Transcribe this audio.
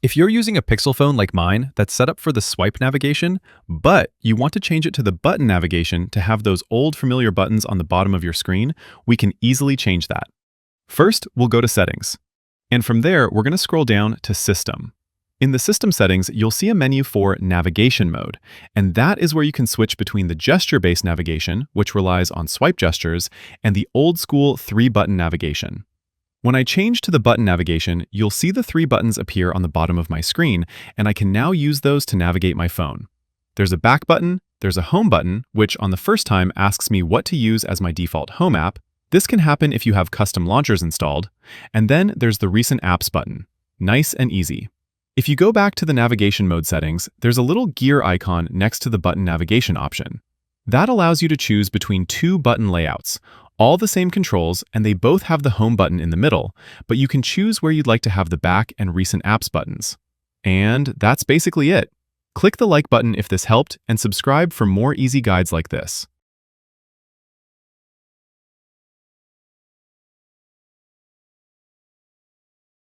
If you're using a Pixel phone like mine that's set up for the swipe navigation, but you want to change it to the button navigation to have those old familiar buttons on the bottom of your screen, we can easily change that. First, we'll go to Settings. And from there, we're going to scroll down to System. In the System settings, you'll see a menu for Navigation Mode, and that is where you can switch between the gesture-based navigation, which relies on swipe gestures, and the old-school 3-button navigation. When I change to the button navigation, you'll see the 3 buttons appear on the bottom of my screen, and I can now use those to navigate my phone. There's a back button, there's a home button, which on the first time asks me what to use as my default home app. This can happen if you have custom launchers installed. And then there's the recent apps button. Nice and easy. If you go back to the navigation mode settings, there's a little gear icon next to the button navigation option. That allows you to choose between 2 button layouts, all the same controls, and they both have the home button in the middle, but you can choose where you'd like to have the back and recent apps buttons. And that's basically it. Click the like button if this helped, and subscribe for more easy guides like this.